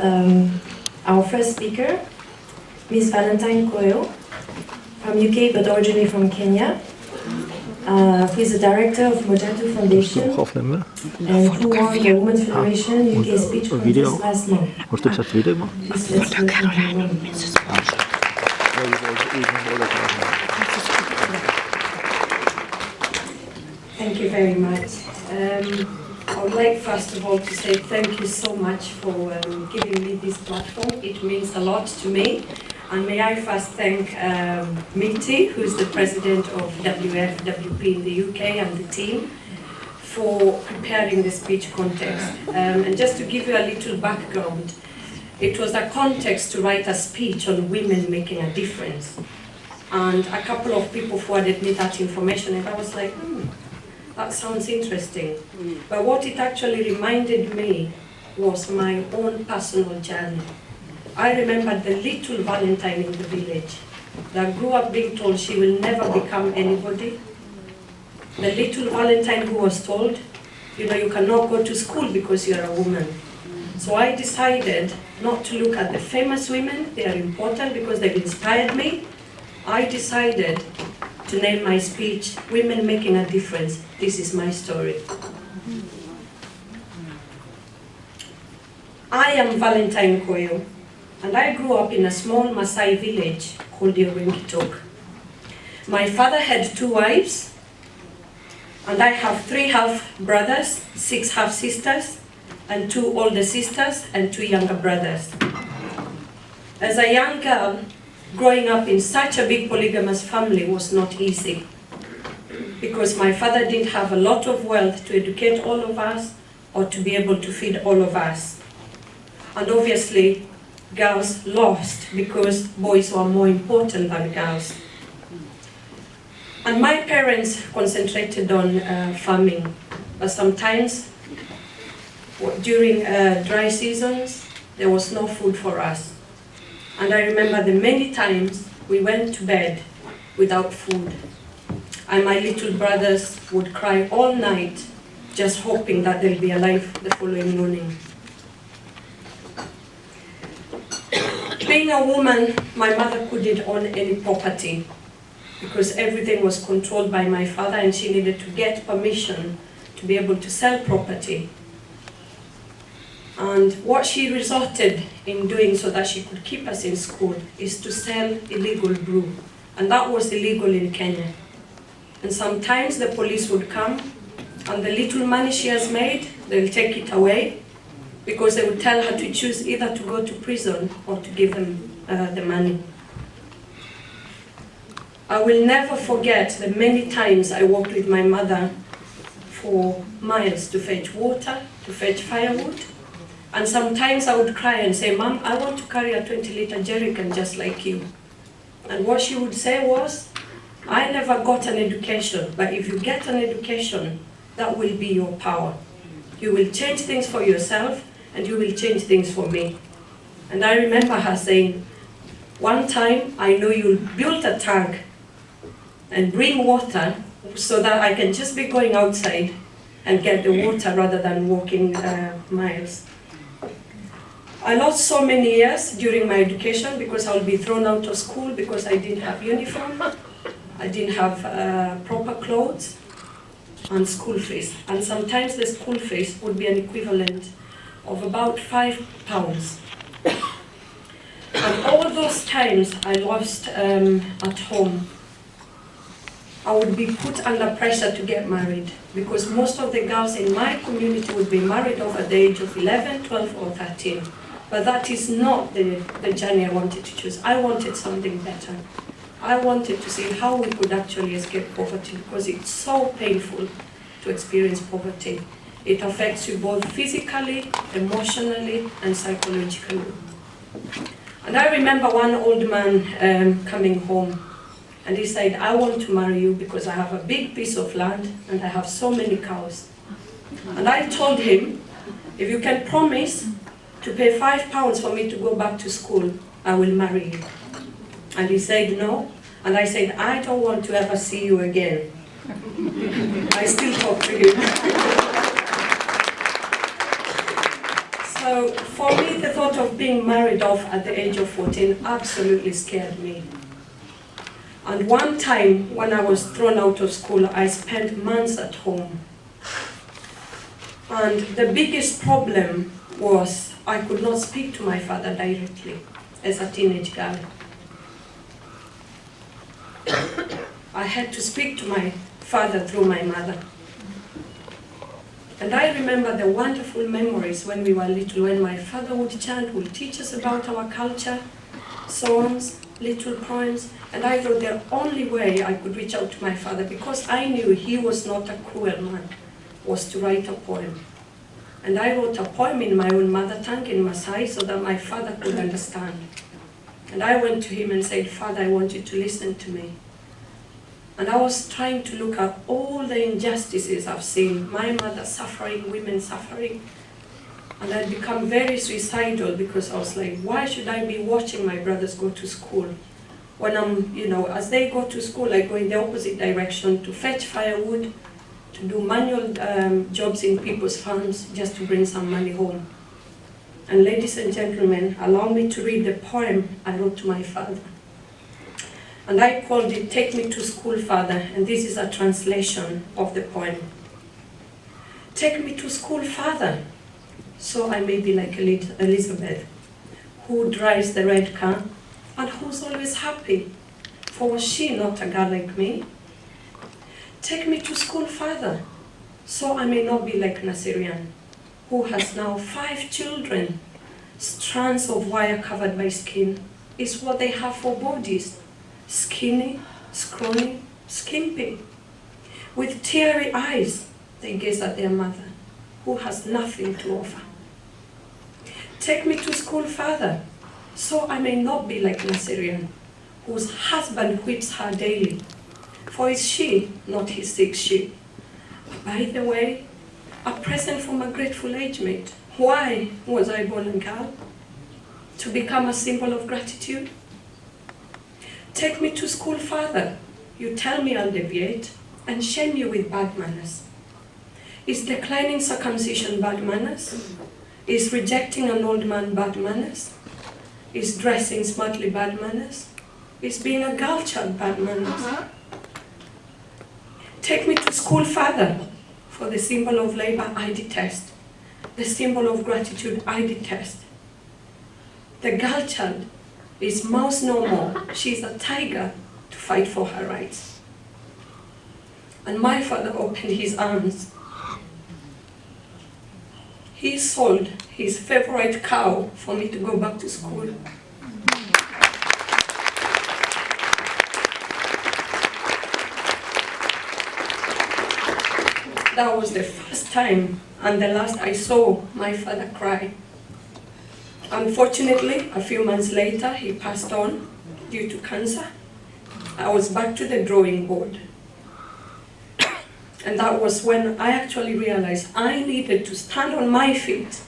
our first speaker, Ms. Valentine Nkoyo, from UK but originally from Kenya, who is the director of Mojatu Foundation and who won the Women's Federation UK Speech Contest last month. Thank you very much. I would like first of all to say thank you so much for giving me this platform. It means a lot to me. And may I first thank Milty, who is the president of WFWP in the UK, and the team for preparing the speech contest. And just to give you a little background, it was a context to write a speech on women making a difference. And a couple of people forwarded me that information, and I was like, that sounds interesting. But what it actually reminded me was my own personal journey. I remember the little Valentine in the village that grew up being told she will never become anybody. The little Valentine who was told, you know, you cannot go to school because you're a woman. So I decided not to look at the famous women. They are important because they've inspired me. I decided to name my speech, Women Making a Difference. This is my story. I am Valentine Nkoyo, and I grew up in a small Maasai village called Tok. My father had 2 wives, and I have 3 half-brothers, 6 half-sisters, and 2 older sisters, and 2 younger brothers. As a young girl, growing up in such a big polygamous family was not easy, because my father didn't have a lot of wealth to educate all of us or to be able to feed all of us. And obviously, girls lost because boys were more important than girls. And my parents concentrated on farming, but sometimes during dry seasons, there was no food for us. And I remember the many times we went to bed without food. And my little brothers would cry all night, just hoping that they'll be alive the following morning. Being a woman, my mother couldn't own any property because everything was controlled by my father, and she needed to get permission to be able to sell property. And what she resorted in doing so that she could keep us in school is to sell illegal brew. And that was illegal in Kenya. And sometimes the police would come, and the little money she has made, they'll take it away, because they would tell her to choose either to go to prison or to give them the money. I will never forget the many times I walked with my mother for miles to fetch water, to fetch firewood. And sometimes I would cry and say, Mom, I want to carry a 20-liter jerrycan just like you. And what she would say was, I never got an education, but if you get an education, that will be your power. You will change things for yourself, and you will change things for me. And I remember her saying, one time, I know you'll build a tank and bring water so that I can just be going outside and get the water rather than walking miles. I lost so many years during my education because I would be thrown out of school because I didn't have uniform, I didn't have proper clothes, and school fees. And sometimes the school fees would be an equivalent of about £5. And all those times I lost at home, I would be put under pressure to get married because most of the girls in my community would be married over the age of 11, 12, or 13. But that is not the journey I wanted to choose. I wanted something better. I wanted to see how we could actually escape poverty because it's so painful to experience poverty. It affects you both physically, emotionally, and psychologically. And I remember one old man coming home, and he said, I want to marry you because I have a big piece of land and I have so many cows. And I told him, if you can promise to pay £5 for me to go back to school, I will marry you. And he said no, and I said, I don't want to ever see you again. I still talk to him. So So for me, the thought of being married off at the age of 14 absolutely scared me. And one time when I was thrown out of school, I spent months at home. And the biggest problem was I could not speak to my father directly as a teenage girl. I had to speak to my father through my mother. And I remember the wonderful memories when we were little, when my father would chant, would teach us about our culture, songs, little poems, and I thought the only way I could reach out to my father, because I knew he was not a cruel man, was to write a poem. And I wrote a poem in my own mother tongue, in Maasai, so that my father could understand. And I went to him and said, Father, I want you to listen to me. And I was trying to look at all the injustices I've seen, my mother suffering, women suffering. And I'd become very suicidal because I was like, why should I be watching my brothers go to school? When as they go to school, I go in the opposite direction to fetch firewood, to do manual jobs in people's farms, just to bring some money home. And ladies and gentlemen, allow me to read the poem I wrote to my father. And I called it, Take Me to School, Father, and this is a translation of the poem. Take me to school, Father, so I may be like Elizabeth, who drives the red car and who's always happy, for was she not a girl like me? Take me to school, Father, so I may not be like Nasirian, who has now 5 children. Strands of wire covered by skin is what they have for bodies. Skinny, scrawny, skimpy. With teary eyes, they gaze at their mother, who has nothing to offer. Take me to school, Father, so I may not be like Nasirian, whose husband whips her daily. For is she not his sick sheep? By the way, a present from a grateful age mate. Why was I born a girl? To become a symbol of gratitude? Take me to school, Father. You tell me I'll deviate and shame you with bad manners. Is declining circumcision bad manners? Is rejecting an old man bad manners? Is dressing smartly bad manners? Is being a girl child bad manners? Take me to school, Father, for the symbol of labor I detest. The symbol of gratitude I detest. The girl child is mouse no more. She's a tiger to fight for her rights. And my father opened his arms. He sold his favorite cow for me to go back to school. That was the first time and the last I saw my father cry. Unfortunately, a few months later, he passed on due to cancer. I was back to the drawing board. And that was when I actually realized I needed to stand on my feet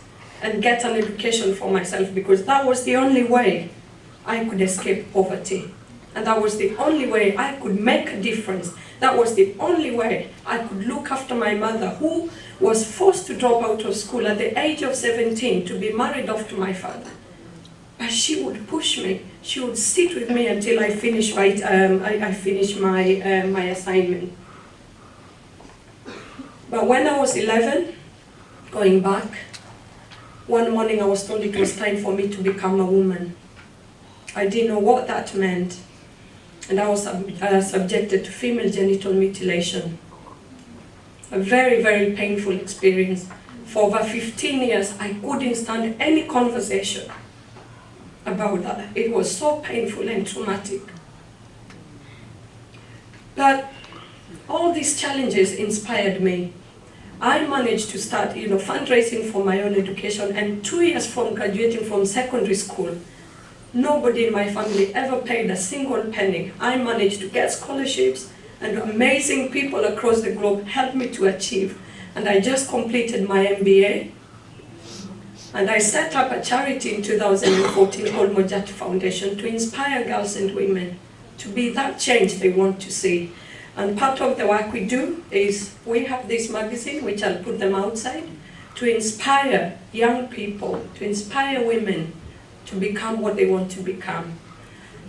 and get an education for myself, because that was the only way I could escape poverty. And that was the only way I could make a difference. That was the only way I could look after my mother, who was forced to drop out of school at the age of 17 to be married off to my father. But she would push me. She would sit with me until I finished my assignment. But when I was 11, going back, one morning I was told it was time for me to become a woman. I didn't know what that meant. And I was subjected to female genital mutilation. A very, very painful experience. For over 15 years, I couldn't stand any conversation about that. It was so painful and traumatic. But all these challenges inspired me. I managed to start, fundraising for my own education, and 2 years from graduating from secondary school, nobody in my family ever paid a single penny. I managed to get scholarships, and amazing people across the globe helped me to achieve. And I just completed my MBA. And I set up a charity in 2014 called Mojatu Foundation to inspire girls and women to be that change they want to see. And part of the work we do is we have this magazine, which I'll put them outside, to inspire young people, to inspire women to become what they want to become.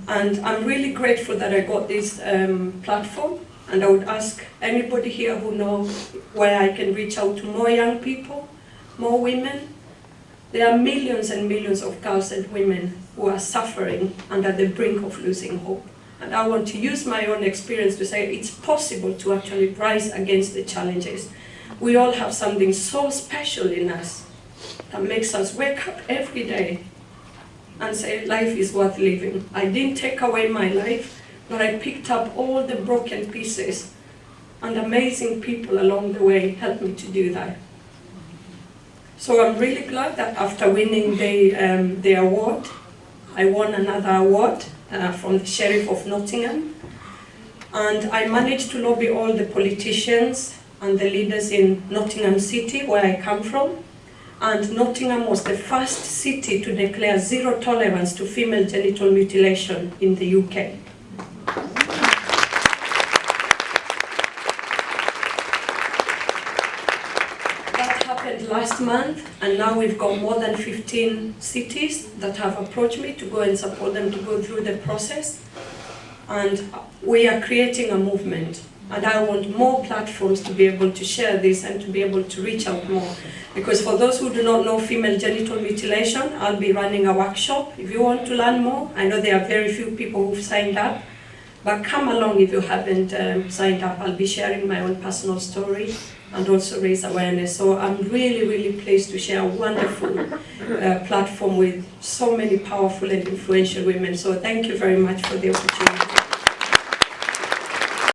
And I'm really grateful that I got this platform, and I would ask anybody here who knows where I can reach out to more young people, more women. There are millions and millions of girls and women who are suffering and at the brink of losing hope. And I want to use my own experience to say it's possible to actually rise against the challenges. We all have something so special in us that makes us wake up every day and say life is worth living. I didn't take away my life, but I picked up all the broken pieces, and amazing people along the way helped me to do that. So I'm really glad that after winning the award, I won another award from the Sheriff of Nottingham, and I managed to lobby all the politicians and the leaders in Nottingham City, where I come from. And Nottingham was the first city to declare zero tolerance to female genital mutilation in the UK. That happened last month, and now we've got more than 15 cities that have approached me to go and support them to go through the process. And we are creating a movement. And I want more platforms to be able to share this and to be able to reach out more. Because for those who do not know female genital mutilation, I'll be running a workshop. If you want to learn more, I know there are very few people who've signed up, but come along if you haven't signed up. I'll be sharing my own personal story and also raise awareness. So I'm really, really pleased to share a wonderful platform with so many powerful and influential women. So thank you very much for the opportunity.